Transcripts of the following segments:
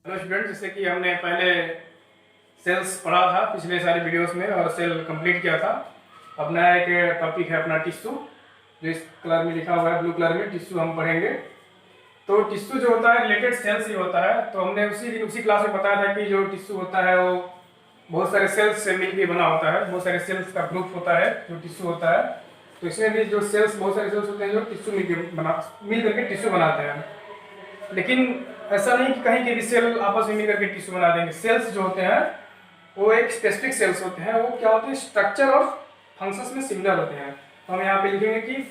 Hello student, जैसे कि हमने पहले सेल्स पढ़ा था पिछले सारे वीडियोस में और सेल कंप्लीट किया था। अब नया एक टॉपिक है अपना टिश्यू, जो इस कलर में लिखा हुआ है, ब्लू कलर में टिश्यू हम पढ़ेंगे। तो टिश्यू जो होता है रिलेटेड सेल से होता है। तो हमने उसी क्लास में बताया था कि जो टिश्यू होता है वो बहुत सारे सेल्स से मिलकर बना होता है, बहुत सारे सेल्स का ग्रुप होता है जो टिश्यू होता है। तो इसमें भी जो सेल्स, बहुत सारे सेल्स होते हैं जो टिश्यू मिल करके टिश्यू बनाते हैं। लेकिन ऐसा नहीं कि कहीं के भी सेल आपस में मिलकर के टिश्यू बना देंगे। सेल्स जो होते हैं वो एक स्पेसिफिक सेल्स होते हैं, वो क्या होते हैं, स्ट्रक्चर और फंक्शंस में सिमिलर होते हैं। तो हम यहाँ पे लिखेंगे कि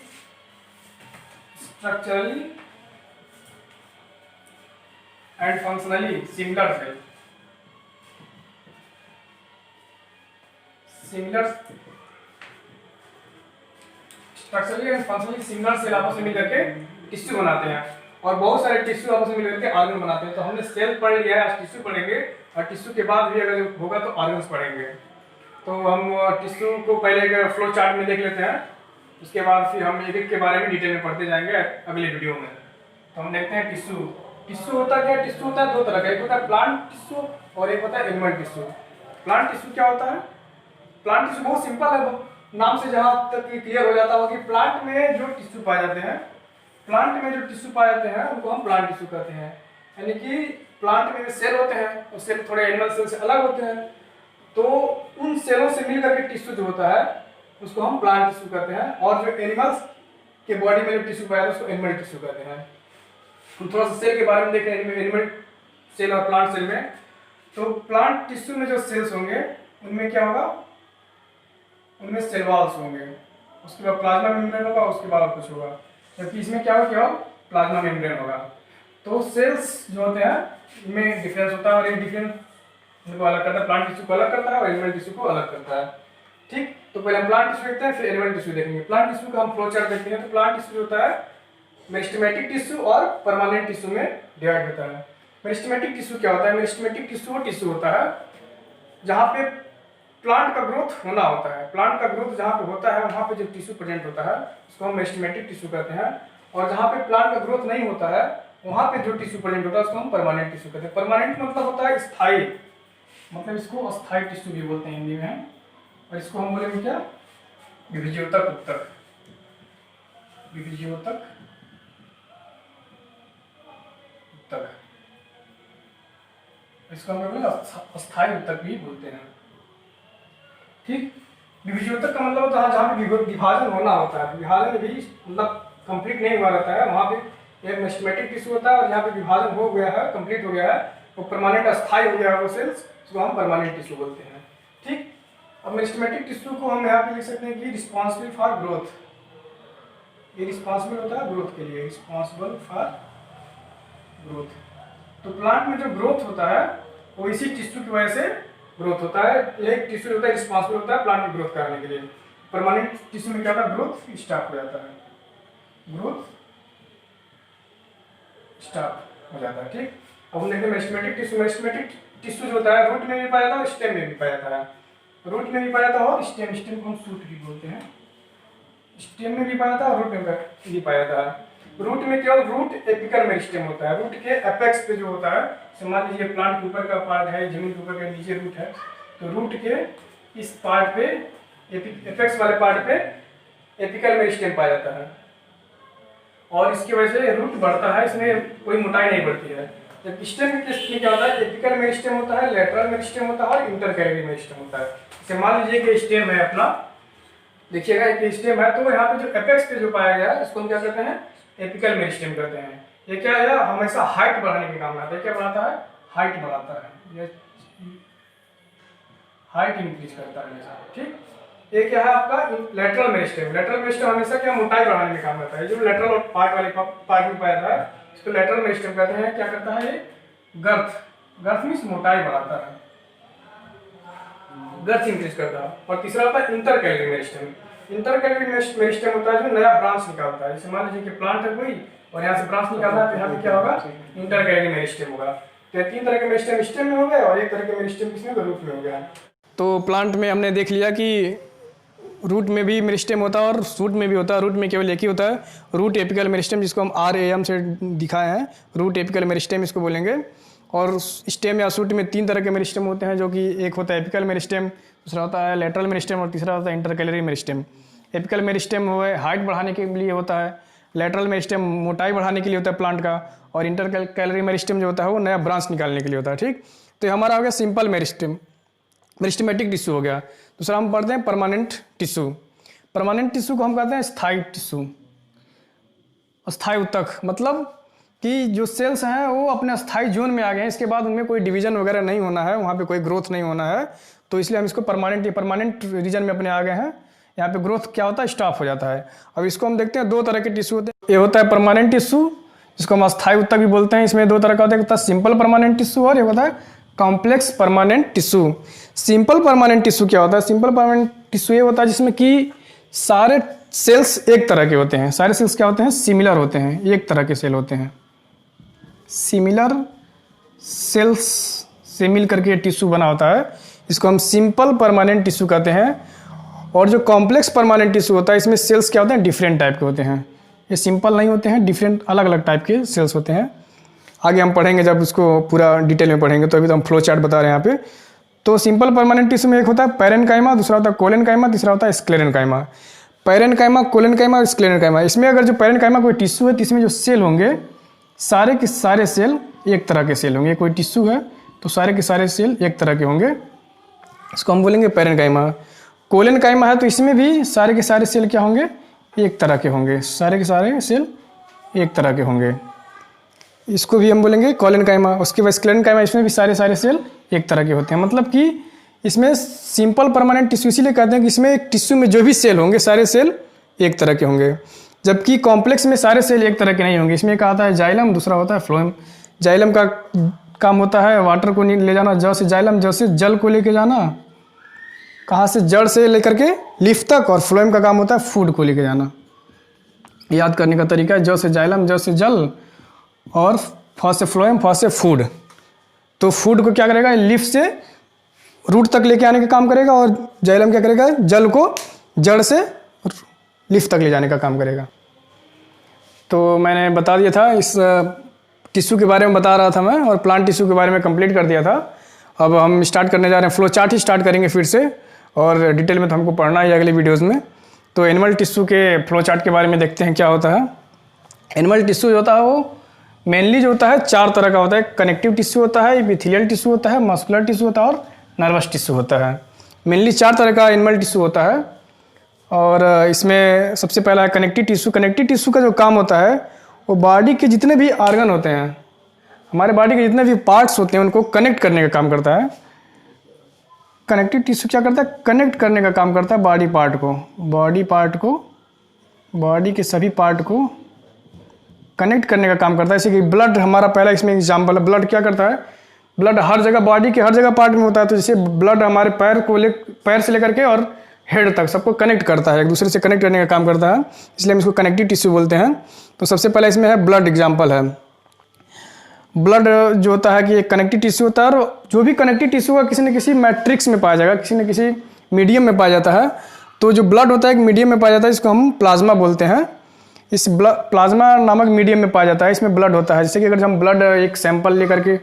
structurally and functionally similar cell. Structurally and functionally similar cell आपस में मिलकर के टिश्यू बनाते हैं, और बहुत सारे टिश्यू आपस में मिलकर के ऑर्गन बनाते हैं। तो हमने सेल पढ़ लिया है, आज टिश्यू पढ़ेंगे, और टिश्यू के बाद भी अगर होगा तो ऑर्गन्स पढ़ेंगे। तो हम टिश्यू को पहले एक फ्लो चार्ट में देख लेते हैं, उसके बाद फिर हम एक के बारे में डिटेल में पढ़ते जाएंगे अगले वीडियो में। तो हम देखते हैं टिश्यू। टिश्यू होता क्या? टिश्यू होता है दो तरह का, एक होता है प्लांट टिश्यू और एक होता है एनिमल टिश्यू। प्लांट टिश्यू क्या होता है? प्लांट टिश्यू बहुत सिंपल है, नाम से जहां तक क्लियर हो जाता होगा कि प्लांट में जो टिश्यू पाए जाते हैं, प्लांट में जो टिश्यू पाए जाते हैं उनको हम प्लांट टिश्यू कहते हैं। यानी कि प्लांट में सेल होते हैं और सेल थोड़े एनिमल सेल से अलग होते हैं, तो उन सेलों से मिलकर के टिश्यू जो होता है उसको हम प्लांट टिश्यू कहते हैं। और जो एनिमल्स के बॉडी में जो टिश्यू पाया जाता है उसको एनिमल टिश्यू कहते हैं। हम थोड़ा सा सेल के बारे में देखें, एनिमल सेल और प्लांट सेल में। तो प्लांट टिश्यू में जो सेल्स होंगे उनमें क्या होगा, उनमें सेल वॉल्स होंगे, उसके बाद प्लाज्मा मेम्ब्रेन होगा, उसके बाद कुछ होगा। जबकि इसमें क्या होगा, प्लाज्मा मेम्ब्रेन होगा। तो सेल्स जो होते हैं इनमें डिफरेंस होता है, और ये डिफरेंस इनको अलग करता है, प्लांट टिश्यू को अलग करता है और एनिमल टिश्यू को अलग करता है। ठीक, तो पहले हम प्लांट टिश्यू देखते हैं, फिर एनिमल टिश्यू देखेंगे। प्लांट टिश्यू का हम फ्लो चार्ट देखते हैं। तो प्लांट टिश्यू होता है मेरिस्टेमेटिक टिश्यू और परमानेंट टिश्यू में डिवाइड होता है। मेरिस्टेमेटिक टिश्यू क्या होता है? मेरिस्टेमेटिक टिश्यू वो टिश्यू होता है जहाँ पे प्लांट का ग्रोथ होना होता है। प्लांट का ग्रोथ जहाँ पे होता है वहाँ पे जो टिश्यू प्रेजेंट होता है उसको हम मेरिस्टेमेटिक टिश्यू कहते हैं। और जहाँ पे प्लांट का ग्रोथ नहीं होता है वहाँ पे जो टिश्यू प्रेजेंट होता है उसको हम परमानेंट टिश्यू कहते हैं। परमानेंट मतलब होता है स्थायी, मतलब इसको अस्थायी टिश्यू भी बोलते हैं हिंदी में। और इसको हम बोलेंगे क्या? विभज्योतक उत्तक। विभज्योतक उत्तक, इसको हम बोलेंगे अस्थायी उत्तक भी बोलते हैं। ठीक, विभज्योतक का मतलब होता है जहाँ पे विभाजन होना होता है, विभाजन भी मतलब कंप्लीट नहीं हुआ रहता है, वहाँ पे एक मेरिस्टेमेटिक टिश्यू होता है, और जहाँ पे विभाजन हो गया है, कंप्लीट हो गया है, वो परमानेंट अस्थायी हो गया है वो सेल्स, उसको हम परमानेंट टिश्यू बोलते हैं। ठीक, अब मेरिस्टेमेटिक टिश्यू को हम यहाँ पे लिख सकते हैं कि रिस्पॉन्सिबल फॉर ग्रोथ। ये रिस्पॉन्सिबल होता है ग्रोथ के लिए, रिस्पॉन्सिबल फॉर ग्रोथ। तो प्लांट में जो ग्रोथ होता है वो इसी टिश्यू की वजह से ग्रोथ होता है। एक टिश्यू होता है रिस्पॉन्सिबल होता है प्लांट में ग्रोथ करने के लिए। परमानेंट टिश्यू में क्या होता है, ग्रोथ स्टॉप हो जाता है, ग्रोथ स्टॉप हो जाता है। ठीक, अब हम देखते हैं मेरिस्टेमेटिक टिश्यू। मेरिस्टेमेटिक टिश्यू जो होता है रूट में भी पाया जाता है, स्टेम में भी पाया जाता है। रूट में भी पाया जाता है और स्टेम को हम शूट भी बोलते हैं। स्टेम में भी पाया जाता है और रूट में भी पाया जाता है। रूट में केवल रूट एपिकल मेरिस्टेम होता है, रूट के एपेक्स पे जो होता है। मान लीजिए प्लांट के ऊपर का पार्ट है, जमीन के ऊपर के नीचे रूट है, तो रूट के इस पार्ट पे, एपेक्स वाले पार्ट पे एपिकल मेरिस्टेम पाया जाता है, और इसकी वजह से रूट बढ़ता है, इसमें कोई मोटाई नहीं बढ़ती है। जब स्टेम के केस में क्या होता है, एपिकल मेरिस्टेम होता है, लेटरल मेरिस्टेम होता है और इंटरकैलरी मेरिस्टेम होता है। जैसे मान लीजिए कि स्टेम है अपना, देखिएगा एक स्टेम है, तो यहाँ पे जो एपेक्स पे जो पाया गया है इसको हम क्या कहते हैं, एपिकल मेरिस्टेम कहते हैं। ये क्या है, हमेशा हाइट बढ़ाने के काम आता है। क्या बढ़ाता है? हाइट बढ़ाता है, ये हाइट इंक्रीज करता है हमेशा। ठीक, ये क्या है आपका लेटरल मेरिस्टेम। लेटरल मेरिस्टेम हमेशा क्या, मोटाई बढ़ाने में काम करता है। जो लेटरल पार्ट वाले पार्ट में पाया जाता है इसको लेटरल मेरिस्टेम कहते हैं। क्या करता है ये? गर्थ मीन्स मोटाई बढ़ाता है, गर्थ इंक्रीज करता है। और तीसरा होता है इंटरकैलरी मेरिस्टेम। इंटरकैलरी मेरिस्टेम होता है जो नया ब्रांच निकालता है। जैसे मान लीजिए कि प्लांट है कोई और यहाँ से ब्रांच निकालना है, तो यहाँ पे क्या होगा, इंटरकैलरी मेरिस्टेम होगा। तो तीन तरह के मेरिस्टेम स्टेम में हो गए और एक तरह के मेरिस्टेम किसमें, रूट में हो गया। तो प्लांट में हमने देख लिया कि रूट में भी मेरिस्टेम होता है और शूट में भी होता है। रूट में केवल एक ही होता है, रूट एपिकल मेरिस्टेम, जिसको हम RAM से दिखाए हैं, रूट एपिकल मेरिस्टेम इसको बोलेंगे। और स्टेम या शूट में 3 तरह के मेरिस्टेम होते हैं, जो कि एक होता है एपिकल मेरिस्टेम, दूसरा होता है लेटरल मेरिस्टेम और तीसरा होता है इंटरकैलरी मेरिस्टेम। एपिकल मेरिस्टेम हुए हाइट बढ़ाने के लिए होता है, लेटरल मेरिस्टेम मोटाई बढ़ाने के लिए होता है प्लांट का, और इंटरकैलरी मेरिस्टेम जो होता है वो नया ब्रांच निकालने के लिए होता है। ठीक, तो ये हमारा हो गया सिंपल मेरिस्टेम, मेरिस्टेमेटिक टिश्यू हो गया। दूसरा हम पढ़ते हैं परमानेंट टिश्यू। परमानेंट टिश्यू को हम कहते हैं स्थायी टिश्यू, अस्थायी ऊतक, मतलब कि जो सेल्स हैं वो अपने अस्थायी जोन में आ गए हैं, इसके बाद उनमें कोई डिवीजन वगैरह नहीं होना है, वहाँ पे कोई ग्रोथ नहीं होना है, तो इसलिए हम इसको परमानेंट रीजन में अपने आ गए हैं। यहाँ पे ग्रोथ क्या होता है, स्टॉप हो जाता है। अब इसको हम देखते हैं 2 तरह के टिश्यू होते हैं। ये होता है परमानेंट टिश्यू, जिसको हम अस्थायी ऊतक भी बोलते हैं। इसमें 2 तरह का होता है, सिंपल परमानेंट टिश्यू और ये होता है complex permanent tissue. Simple permanent tissue क्या होता है, सिंपल परमानेंट टिश्यू ये होता है जिसमें कि सारे सेल्स एक तरह के होते हैं। सारे सेल्स क्या होते हैं, सिमिलर होते हैं, एक तरह के सेल होते हैं। सिमिलर सेल्स से मिल करके टिश्यू बना होता है, इसको हम सिंपल परमानेंट टिश्यू कहते हैं। और जो कॉम्प्लेक्स परमानेंट टिश्यू होता है, इसमें सेल्स क्या होते हैं, डिफरेंट टाइप के होते हैं। ये सिंपल नहीं होते हैं, डिफरेंट अलग अलग टाइप के सेल्स होते हैं। आगे हम पढ़ेंगे जब उसको पूरा डिटेल में पढ़ेंगे, तो अभी तो हम फ्लो चार्ट बता रहे हैं यहाँ पे। तो सिंपल परमानेंट टिश्यू में एक होता है पैरेन्काइमा, दूसरा होता है कोलेनकाइमा, तीसरा होता है स्क्लेरेन्काइमा। पैरेन्काइमा, कोलेनकाइमा और स्क्लेरेन्काइमा, इसमें अगर जो पैरेन्काइमा कोई टिश्यू है तो इसमें जो सेल होंगे सारे के सारे सेल एक तरह के सेल होंगे। कोई टिश्यू है तो सारे के सारे सेल एक तरह के होंगे, इसको हम बोलेंगे पैरेन्काइमा। कोलेनकाइमा है तो इसमें भी सारे के सारे सेल क्या होंगे, एक तरह के होंगे, सारे के सारे सेल एक तरह के होंगे, इसको भी हम बोलेंगे कोलेनकाइमा। उसके बाद स्क्लेरेन्काइमा, इसमें भी सारे सेल एक तरह के होते हैं। मतलब कि इसमें सिंपल परमानेंट टिश्यू इसीलिए कहते हैं कि इसमें एक टिश्यू में जो भी सेल होंगे सारे सेल एक तरह के होंगे, जबकि कॉम्प्लेक्स में सारे सेल एक तरह के नहीं होंगे। इसमें एक आता है जाइलम, दूसरा होता है फ्लोएम। जाइलम का काम होता है वाटर को ले जाना, ज से जाइलम, ज से जल को लेके जाना, कहाँ से, जड़ से लेकर के लीफ तक, और फ्लोएम का काम होता है फूड को लेके जाना। याद करने का तरीका है, ज से जाइलम, ज से जल, और फ से फ्लोएम, फ से फूड। तो फूड को क्या करेगा, लीफ से रूट तक लेके आने का काम करेगा, और जाइलम क्या करेगा, जल को जड़ से लीफ तक ले जाने का काम करेगा। तो मैंने बता दिया था, इस टिश्यू के बारे में बता रहा था मैं, और प्लांट टिश्यू के बारे में कंप्लीट कर दिया था। अब हम स्टार्ट करने जा रहे हैं, फ्लो चार्ट ही स्टार्ट करेंगे फिर से, और डिटेल में तो हमको पढ़ना ही अगले वीडियोज़ में। तो एनिमल टिश्यू के फ्लो चार्ट के बारे में देखते हैं क्या होता है। एनिमल टिश्यू जो होता है वो मेनली जो होता है 4 तरह का होता है। कनेक्टिव टिश्यू होता है, एपिथेलियल टिश्यू होता है, मस्कुलर टिश्यू होता है और नर्वस टिश्यू होता है। मेनली 4 तरह का एनिमल टिश्यू होता है। और इसमें सबसे पहला है कनेक्टिव टिश्यू। कनेक्टिव टिश्यू का जो काम होता है वो बॉडी के जितने भी आर्गन होते हैं, हमारे बॉडी के जितने भी पार्ट्स होते हैं, उनको कनेक्ट करने का काम करता है। कनेक्टिव टिश्यू क्या करता है, कनेक्ट करने का काम करता है बॉडी पार्ट को, बॉडी के सभी पार्ट को कनेक्ट करने का काम करता है। जैसे कि ब्लड हमारा पहला इसमें एग्जाम्पल है। ब्लड क्या करता है, ब्लड हर जगह, बॉडी के हर जगह पार्ट में होता है। तो जैसे ब्लड हमारे पैर से लेकर के और हेड तक सबको कनेक्ट करता है, एक दूसरे से कनेक्ट करने का काम करता है, इसलिए हम इसको कनेक्टिव टिश्यू बोलते हैं। तो सबसे पहले इसमें है ब्लड, एग्जाम्पल है। ब्लड जो होता है कि एक कनेक्टिव टिश्यू होता है, और जो भी कनेक्टिव टिश्यू है किसी न किसी मैट्रिक्स में पाया जाएगा, किसी न किसी मीडियम में पाया जाता है। तो जो ब्लड होता है एक मीडियम में पाया जाता है, इसको हम प्लाज्मा बोलते हैं। इस प्लाज्मा नामक मीडियम में पाया जाता है, इसमें ब्लड होता है। जैसे कि अगर हम ब्लड एक सैंपल लेकर के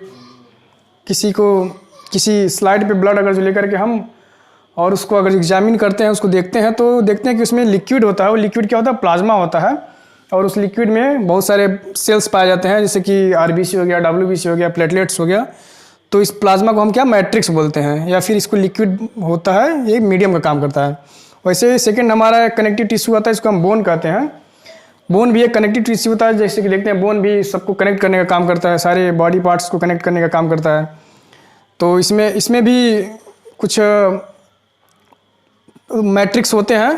किसी स्लाइड पे ब्लड अगर जो लेकर के हम और उसको अगर एग्जामिन करते हैं, उसको देखते हैं, तो देखते हैं कि उसमें लिक्विड होता है। वो लिक्विड क्या होता है, प्लाज्मा होता है। और उस लिक्विड में बहुत सारे सेल्स पाए जाते हैं, जैसे कि आरबीसी हो गया, डब्ल्यूबीसी हो गया, प्लेटलेट्स हो गया। तो इस प्लाज्मा को हम क्या, मैट्रिक्स बोलते हैं, या फिर इसको लिक्विड होता है, ये मीडियम का काम करता है। वैसे सेकेंड हमारा कनेक्टिव टिश्यू आता है, इसको हम बोन कहते हैं। बोन भी एक कनेक्टिव टिश्यू होता है। जैसे कि देखते हैं बोन भी सबको कनेक्ट करने का काम करता है, सारे बॉडी पार्ट्स को कनेक्ट करने का काम करता है। तो इसमें भी कुछ मैट्रिक्स होते हैं,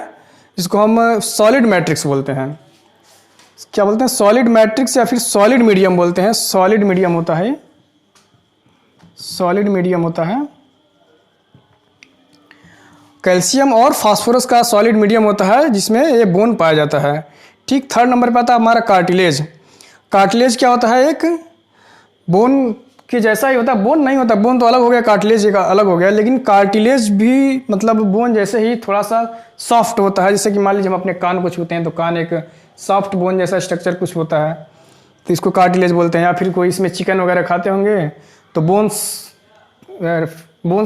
जिसको हम सॉलिड मैट्रिक्स बोलते हैं। क्या बोलते हैं, सॉलिड मैट्रिक्स, या फिर सॉलिड मीडियम बोलते हैं। सॉलिड मीडियम होता है, सॉलिड मीडियम होता है। कैल्शियम और फास्फोरस का सॉलिड मीडियम होता है, जिसमें ये बोन पाया जाता है। ठीक, थर्ड नंबर पे आता है हमारा कार्टिलेज। कार्टिलेज क्या होता है, एक बोन के जैसा ही होता है। बोन नहीं होता, बोन तो अलग हो गया, कार्टिलेज एक अलग हो गया। लेकिन कार्टिलेज भी मतलब बोन जैसे ही थोड़ा सा सॉफ्ट होता है। जैसे कि मान लीजिए हम अपने कान को छूते हैं तो कान एक सॉफ्ट बोन जैसा स्ट्रक्चर कुछ होता है, तो इसको कार्टिलेज बोलते हैं। या फिर कोई इसमें चिकन वगैरह खाते होंगे तो बोन्स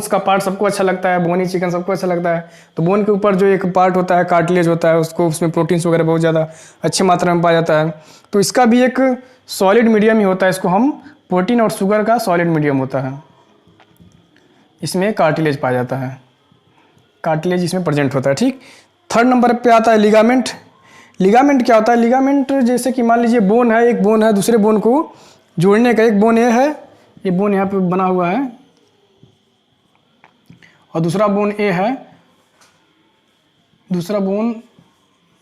का पार्ट सबको अच्छा लगता है, बोनी चिकन सबको अच्छा लगता है। तो बोन के ऊपर जो एक पार्ट होता है कार्टिलेज होता है, उसको उसमें प्रोटीन्स वगैरह बहुत ज़्यादा अच्छी मात्रा में पाया जाता है। तो इसका भी एक सॉलिड मीडियम ही होता है, इसको हम प्रोटीन और शुगर का सॉलिड मीडियम होता है। इसमें कार्टिलेज पाया जाता है, कार्टिलेज इसमें प्रेजेंट होता है। ठीक, थर्ड नंबर पे आता है लिगामेंट। लिगामेंट क्या होता है? लिगामेंट जैसे कि मान लीजिए बोन है, एक बोन है दूसरे बोन को जोड़ने का, एक बोन ये है, ये बोन यहाँ पे बना हुआ है और दूसरा बोन ए है, दूसरा बोन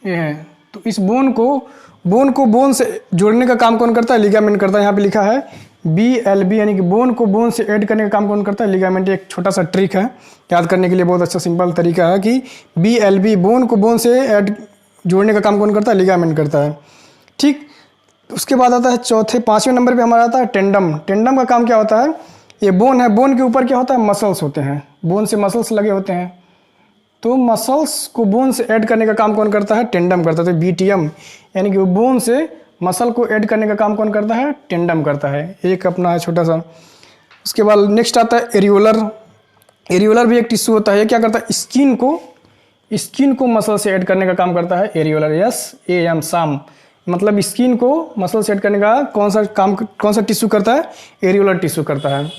ए है। तो इस बोन को बोन से जोड़ने का काम कौन करता है? लिगामेंट करता है। यहाँ पे लिखा है BLB, यानी कि बोन को बोन से ऐड करने का काम कौन करता है? लिगामेंट। एक छोटा सा ट्रिक है याद करने के लिए, बहुत अच्छा सिंपल तरीका है कि BLB बोन को बोन से ऐड जोड़ने का काम कौन करता है? लिगामेंट करता है। ठीक, उसके बाद आता है पाँचवें नंबर पे हमारा आता है टेंडम। टेंडम का काम क्या होता है? ये बोन है, बोन के ऊपर क्या होता है? मसल्स होते हैं, बोन से मसल्स लगे होते हैं। तो मसल्स को बोन से ऐड करने का काम कौन करता है? टेंडम करता है। तो BTM यानी कि बोन से मसल को ऐड करने का काम कौन करता है? टेंडम करता है। एक अपना है छोटा सा। उसके बाद नेक्स्ट आता है एरियोलर। एरियोलर भी एक टिश्यू होता है। ये क्या करता है? स्किन को मसल से ऐड करने का काम करता है एरियोलर। SAM साम, मतलब स्किन को मसल से ऐड करने का कौन सा टिश्यू करता है? एरियोलर टिश्यू करता है।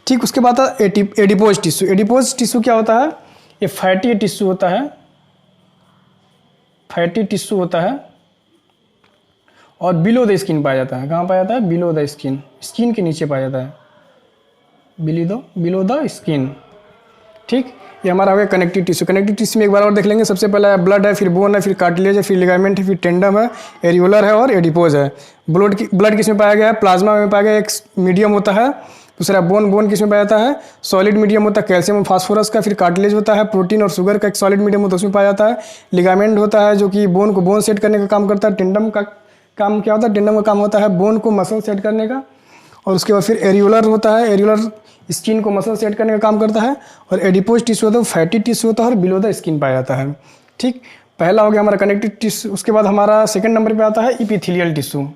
ठीक, उसके बाद आता है एडिपोज टिश्यू। एडिपोज टिश्यू क्या होता है? ये फैटी टिश्यू होता है, फैटी टिश्यू होता है और बिलो द स्किन पाया जाता है। कहाँ पाया जाता है? बिलो द स्किन, स्किन के नीचे पाया जाता है, बिलो द स्किन। ठीक, ये हमारा हो गया कनेक्टिव टिश्यू। कनेक्टिव टिश्यू में एक बार और देख लेंगे। सबसे पहला है ब्लड है, फिर बोन है, फिर कार्टिलेज है, फिर लिगामेंट है, फिर टेंडम है, एरियोलर है और एडिपोज है। ब्लड किस में पाया गया है? प्लाज्मा में पाया गया। एक मीडियम होता है। दूसरा बोन किस में पाया जाता है? सॉलिड मीडियम होता है, कैल्शियम और फास्फोरस का। फिर कार्टिलेज होता है, प्रोटीन और शुगर का एक सॉलिड मीडियम होता है, उसमें पाया जाता है। लिगामेंट होता है जो कि बोन को बोन सेट करने का काम करता है। टेंडम का काम क्या होता है? टेंडम का काम होता है बोन को मसल सेट करने का। और उसके बाद फिर एरियोलर होता है, एरियोलर स्किन को मसल सेट करने का काम करता है। और एडिपोज टिश्यू होता है, फैटी टिश्यू होता है और बिलो द स्किन पाया जाता है। ठीक, पहला हो गया हमारा कनेक्टिव टिश्यू। उसके बाद हमारा सेकंड नंबर पे आता है इपिथेलियल टिश्यू।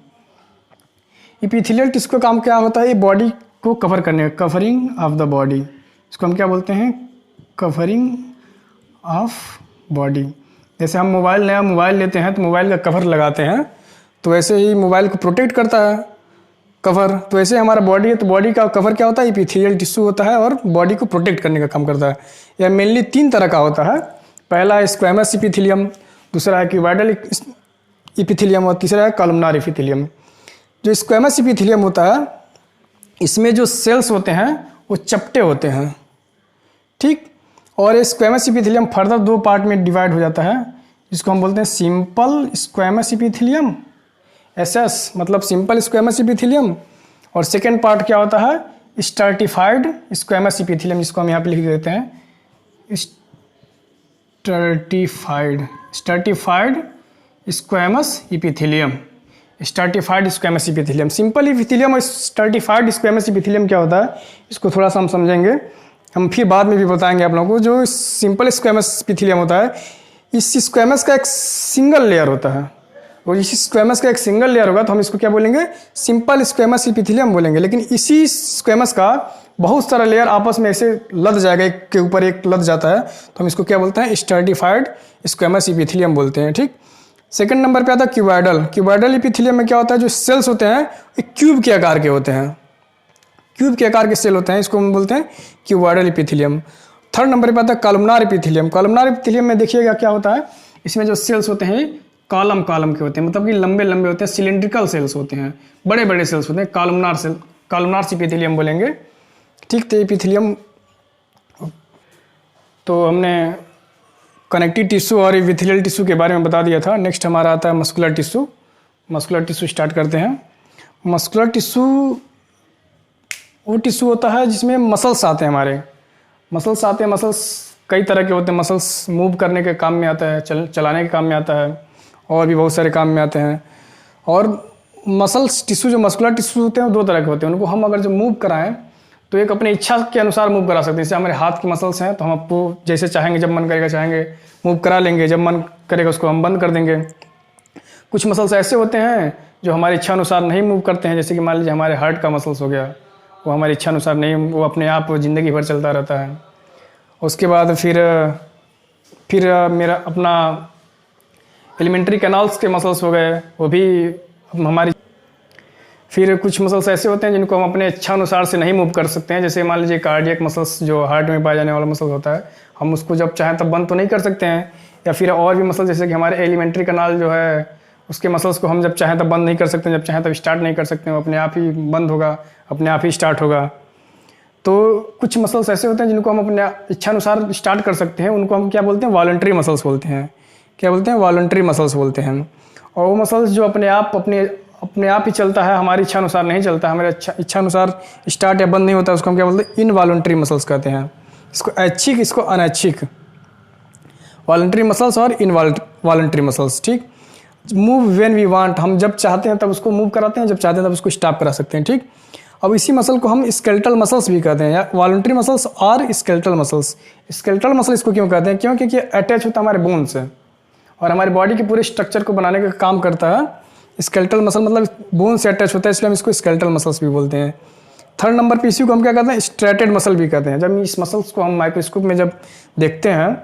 इपिथेलियल टिश्यू का काम क्या होता है? ये बॉडी को कवर करने का, कवरिंग ऑफ द बॉडी। इसको हम क्या बोलते हैं? Covering of body. जैसे हम नया मोबाइल लेते हैं तो मोबाइल का कवर लगाते हैं, तो वैसे ही मोबाइल को प्रोटेक्ट करता है कवर। तो ऐसे हमारा बॉडी है, तो बॉडी का कवर क्या होता है? इपिथेलियल टिश्यू होता है और बॉडी को प्रोटेक्ट करने का काम करता है। यह मेनली 3 तरह का होता है। पहला है स्क्वैमस इपिथेलियम, दूसरा है क्यूबॉइडल इपिथेलियम और तीसरा है कॉलमनार इपिथेलियम। जो स्क्वैमस इपिथेलियम होता है, इसमें जो सेल्स होते हैं वो चपटे होते हैं। ठीक, और ये स्क्वैमस इपिथेलियम फर्दर 2 पार्ट में डिवाइड हो जाता है, जिसको हम बोलते हैं सिंपल स्क्वैमस इपिथेलियम, SS मतलब सिंपल स्क्वैमस इपिथेलियम। और सेकेंड पार्ट क्या होता है? स्ट्रैटिफाइड स्क्वैमस इपिथेलियम, जिसको हम यहाँ पे लिख देते हैं stratified squamous epithelium. Stratified squamous epithelium, simple epithelium और स्ट्रैटिफाइड स्क्वैमस इपिथेलियम क्या होता है, इसको थोड़ा सा हम समझेंगे। हम फिर बाद में भी बताएंगे आप लोगों को। जो सिंपल स्क्वैमस इपिथेलियम होता है, इस स्क्वैमस का एक सिंगल लेयर होता है। और इसी स्क्वैमस का एक सिंगल लेयर होगा तो हम इसको क्या बोलेंगे? सिंपल स्क्वैमस इपिथेलियम बोलेंगे। लेकिन इसी स्क्वैमस का बहुत सारा लेयर आपस में ऐसे लद जाएगा, एक के ऊपर एक लद जाता है, तो हम इसको क्या बोलते हैं? स्ट्रैटिफाइड स्क्वैमस इपिथेलियम बोलते हैं। ठीक, सेकंड नंबर पे आता है क्यूबॉइडल। क्यूबॉइडल इपिथेलियम में क्या होता है? जो सेल्स होते हैं एक क्यूब के आकार के होते हैं, क्यूब के आकार के सेल होते हैं, इसको हम बोलते हैं क्यूबॉइडल इपिथेलियम। थर्ड नंबर पे आता है कॉलमनार इपिथेलियम। कॉलमनार इपिथेलियम में देखिएगा क्या होता है, इसमें जो सेल्स होते हैं कॉलम के होते हैं, मतलब कि लंबे लंबे होते हैं, सिलेंड्रिकल सेल्स होते हैं, बड़े बड़े सेल्स होते हैं, कॉलमनार सेल, कॉलमनार इपिथेलियम बोलेंगे। ठीक, तो इपिथेलियम तो हमने कनेक्टिव टिश्यू और इपिथेलियल टिश्यू के बारे में बता दिया था। नेक्स्ट हमारा आता है muscular tissue. Muscular tissue start करते हैं। मस्कुलर टिश्यू वो टिश्यू होता है जिसमें मसल्स आते हैं, हमारे मसल्स आते हैं। मसल्स कई तरह के होते हैं। मसल्स मूव करने के काम में आता है, चलाने के काम में आता है, और भी बहुत सारे काम में आते हैं। और मसल्स टिश्यू, जो मस्कुलर टिश्यू होते हैं वो 2 तरह के होते हैं। उनको हम अगर जो मूव कराएं तो एक अपनी इच्छा के अनुसार मूव करा सकते हैं। जैसे हमारे हाथ की मसल्स हैं तो हम आपको जैसे चाहेंगे, जब मन करेगा चाहेंगे मूव करा लेंगे, जब मन करेगा उसको हम बंद कर देंगे। कुछ मसल्स ऐसे होते हैं जो हमारी इच्छा अनुसार नहीं मूव करते हैं, जैसे कि मान लीजिए हमारे हार्ट का मसल्स हो गया, वो हमारी इच्छा अनुसार नहीं, वो अपने आप ज़िंदगी भर चलता रहता है। उसके बाद फिर मेरा अपना एलिमेंट्री कैनाल्स के मसल्स हो गए, वो भी हमारी। फिर कुछ मसल्स ऐसे होते हैं जिनको हम अपने इच्छा अनुसार से नहीं मूव कर सकते हैं, जैसे मान लीजिए कार्डियक मसल्स जो हार्ट में पाया जाने वाला मसल होता है, हम उसको जब चाहें तब बंद तो नहीं कर सकते हैं। या फिर और भी मसल जैसे कि हमारे एलिमेंट्री कैनाल जो है उसके मसल्स को हम जब चाहें तब बंद नहीं कर सकते, जब चाहें तब स्टार्ट नहीं कर सकते, वो अपने आप ही बंद होगा, अपने आप ही स्टार्ट होगा। तो कुछ मसल्स ऐसे होते हैं जिनको हम अपने इच्छा अनुसार स्टार्ट कर सकते हैं, उनको हम क्या बोलते हैं, वॉलंटरी मसल्स बोलते हैं। क्या बोलते हैं? वॉलंटरी मसल्स बोलते हैं। और वो मसल्स जो अपने आप ही चलता है, हमारी इच्छा अनुसार नहीं चलता, हमारे इच्छा अनुसार स्टार्ट या बंद नहीं होता, उसको हम क्या बोलते हैं? इनवॉलंटरी मसल्स कहते हैं। इसको ऐच्छिक, इसको अनैच्छिक। वॉलंटरी मसल्स और इनवॉलंटरी मसल्स, ठीक। मूव व्हेन वी वांट, हम जब चाहते हैं तब उसको मूव कराते हैं, जब चाहते हैं तब उसको स्टॉप करा सकते हैं, ठीक। अब इसी मसल को हम स्केलेटल मसल्स भी कहते हैं, या वॉलंटरी मसल्स और स्केलेटल मसल्स। स्केलेटल मसल इसको क्यों कहते हैं? क्यों? क्योंकि अटैच होता है हमारे बोन से और हमारी बॉडी के पूरे स्ट्रक्चर को बनाने का काम करता है। स्केलेटल मसल मतलब बोन से अटैच होता है, इसलिए हम इसको स्केलेटल मसल्स भी बोलते हैं। थर्ड नंबर पे इसी को हम क्या कहते हैं? स्ट्रेटेड मसल भी कहते हैं। जब इस मसल्स को हम माइक्रोस्कोप में जब देखते हैं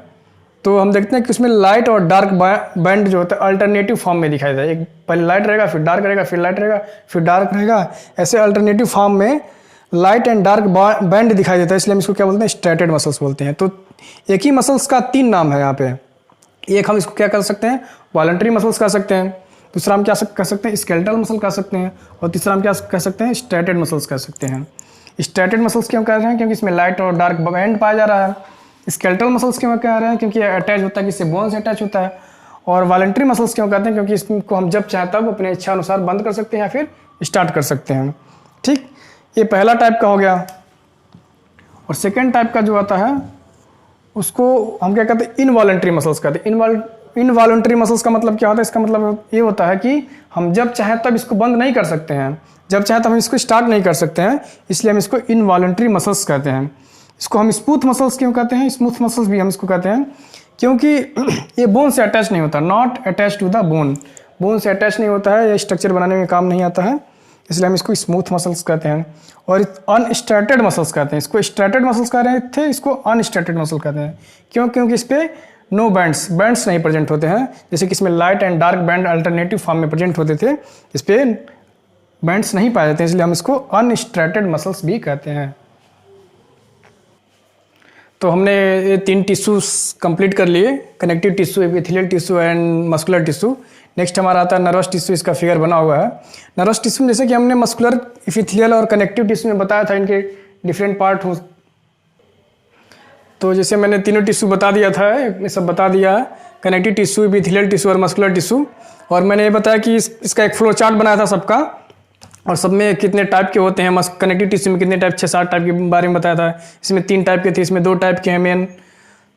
तो हम देखते हैं कि उसमें लाइट और डार्क बैंड जो होता है अल्टरनेटिव फॉर्म में दिखाई देता है। एक पहले लाइट रहेगा, फिर डार्क रहेगा, फिर लाइट रहेगा, फिर डार्क रहेगा, ऐसे अल्टरनेटिव फॉर्म में लाइट एंड डार्क बैंड दिखाई देता है, इसलिए हम इसको क्या बोलते हैं? स्ट्रेटेड मसल्स बोलते हैं। तो एक ही मसल्स का 3 नाम है यहाँ पे। एक हम इसको क्या कर सकते हैं? वॉलंटरी मसल्स कह सकते हैं, दूसरा हम क्या कह सकते हैं? स्केलेटल मसल कह सकते हैं, और तीसरा हम क्या कह सकते हैं? स्ट्रेटेड मसल्स कह सकते हैं। स्ट्रेटेड मसल्स क्यों कह रहे हैं? क्योंकि इसमें लाइट और डार्क बैंड पाया जा रहा है। स्केलेटल मसल्स क्यों कह रहे हैं? क्योंकि अटैच होता है, किससे? बोन से अटैच होता है। और वॉलंटरी मसल्स क्यों कहते हैं? क्योंकि इसको हम जब चाहें तब अपने इच्छा अनुसार बंद कर सकते हैं या फिर स्टार्ट कर सकते हैं, ठीक। ये पहला टाइप का हो गया। और सेकेंड टाइप का जो आता है उसको हम क्या कहते हैं? इनवॉलंटरी मसल्स कहते हैं। इनवॉलंटरी मसल्स का मतलब क्या होता है? इसका मतलब ये होता है कि हम जब चाहें तब इसको बंद नहीं कर सकते हैं, जब चाहें तब हम इसको स्टार्ट नहीं कर सकते हैं, इसलिए हम इसको इनवॉलंटरी मसल्स कहते हैं। इसको हम स्मूथ मसल्स क्यों कहते हैं? स्मूथ मसल्स भी हम इसको कहते हैं क्योंकि ये बोन से अटैच नहीं होता, not attach to the bone. Bone से अटैच नहीं होता है, ये स्ट्रक्चर बनाने में काम नहीं आता है, इसलिए हम इसको स्मूथ मसल्स कहते हैं। और अनस्ट्रेटेड मसल्स कहते हैं। इसको स्ट्रेटेड मसल्स कह रहे थे, इसको अनस्ट्रेटेड मसल कहते हैं। क्यों? क्योंकि इस पर नो बैंड्स नहीं प्रेजेंट होते हैं, जैसे कि इसमें light and dark band alternative form में प्रेजेंट होते थे, इस पर बैंड्स नहीं पाए जाते हैं, इसलिए हम इसको अनस्ट्रेटेड मसल्स भी कहते हैं। तो हमने ये 3 टिश्यूज कंप्लीट कर लिए, connective tissue, epithelial tissue and muscular tissue. Next हमारा आता है नर्वस टिश्यू, इसका फिगर बना हुआ है। नर्वस टिश्यू में जैसे कि हमने मस्कुलर, एपिथेलियल और कनेक्टिव टिश्यू में बताया था, इनके डिफरेंट पार्ट हो। तो जैसे मैंने तीनों टिश्यू बता दिया था, ये सब बता दिया, कनेक्टिव टिश्यू, एपिथेलियल टिश्यू और मस्कुलर टिश्यू। और मैंने ये बताया कि इसका एक फ्लो चार्ट बनाया था सबका, और सब में कितने टाइप के होते हैं। कनेक्टिव टिश्यू में कितने टाइप, 6-7 टाइप के बारे में बताया था। इसमें 3 टाइप के थे, इसमें 2 टाइप के हैं मेन।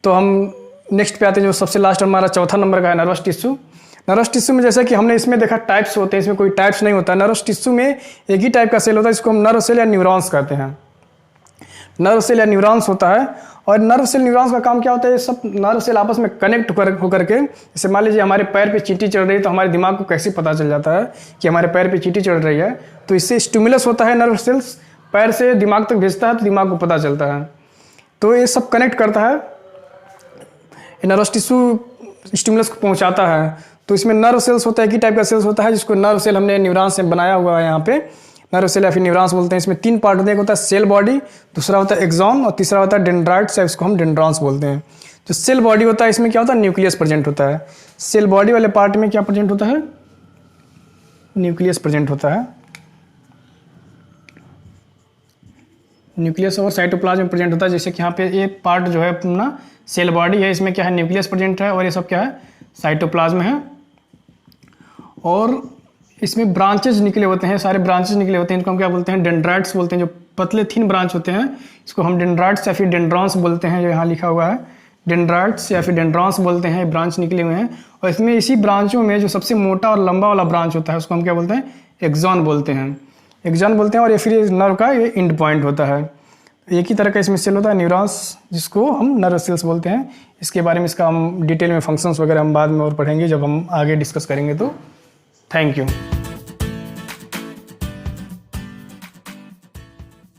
तो हम नेक्स्ट पे आते हैं, जो सबसे लास्ट हमारा चौथा नंबर का है नर्वस टिश्यू। नर्वस टिश्यू में जैसे कि हमने इसमें देखा टाइप्स होते हैं, इसमें कोई टाइप्स नहीं होता। नर्वस टिश्यू में एक ही टाइप का सेल होता है, इसको हम नर्व सेल या न्यूरॉन्स कहते हैं। नर्व सेल या न्यूरॉन्स होता है। और नर्व सेल, न्यूरॉन्स का काम क्या होता है? ये सब नर्व सेल आपस में कनेक्ट होकर के, जैसे मान लीजिए हमारे पैर पे चींटी चढ़ रही है, तो हमारे दिमाग को कैसे पता चल जाता है कि हमारे पैर पे चींटी चढ़ रही है? तो इससे स्टिमुलस होता है, नर्व सेल्स पैर से दिमाग तक भेजता है, तो दिमाग को पता चलता है। तो ये सब कनेक्ट करता है, नर्वस टिश्यू स्टिमुलस को पहुँचाता है। तो इसमें नर्व सेल्स होता है, एक ही टाइप का सेल्स होता है, जिसको नर्व सेल हमने न्यूरॉन्स से बनाया हुआ है यहाँ पे, नर्व सेल या फिर न्यूरॉन्स बोलते हैं। इसमें 3 पार्ट होते हैं, एक होता है सेल बॉडी, दूसरा होता है एक्सॉन और तीसरा होता है डेंड्राइट्स, या इसको हम डेंड्रॉन्स बोलते हैं। जो सेल बॉडी होता है, इसमें क्या होता है? न्यूक्लियस प्रेजेंट होता है। सेल बॉडी वाले पार्ट में क्या प्रेजेंट होता है? न्यूक्लियस प्रेजेंट होता है। न्यूक्लियस और साइटोप्लाज्म प्रेजेंट होता है। जैसे कि यहाँ पे ये पार्ट जो है अपना सेल बॉडी है, इसमें क्या है? न्यूक्लियस प्रेजेंट है, और ये सब क्या है? साइटोप्लाज्म है। और इसमें ब्रांचेज निकले होते हैं, सारे ब्रांचेज निकले होते हैं, इनको हम क्या बोलते हैं? डेंड्राइट्स बोलते हैं। जो पतले थिन ब्रांच होते हैं, इसको हम डेंड्राइट्स या फिर डेंड्रॉन्स बोलते हैं। जो यहाँ लिखा हुआ है डेंड्राइट्स या फिर डेंड्रॉन्स बोलते हैं, ब्रांच निकले हुए हैं। और इसमें इसी ब्रांचों में जो सबसे मोटा और लंबा वाला ब्रांच होता है, उसको हम क्या बोलते हैं? एक्सॉन बोलते हैं। एक्सॉन बोलते हैं। और ये फिर नर्व का ये एंड पॉइंट होता है। एक ही तरह का इसमें सेल होता है, न्यूरॉन्स, जिसको हम नर्व सेल्स बोलते हैं। इसके बारे में इसका हम डिटेल में फंक्शंस वगैरह हम बाद में और पढ़ेंगे, जब हम आगे डिस्कस करेंगे। तो थैंक यू।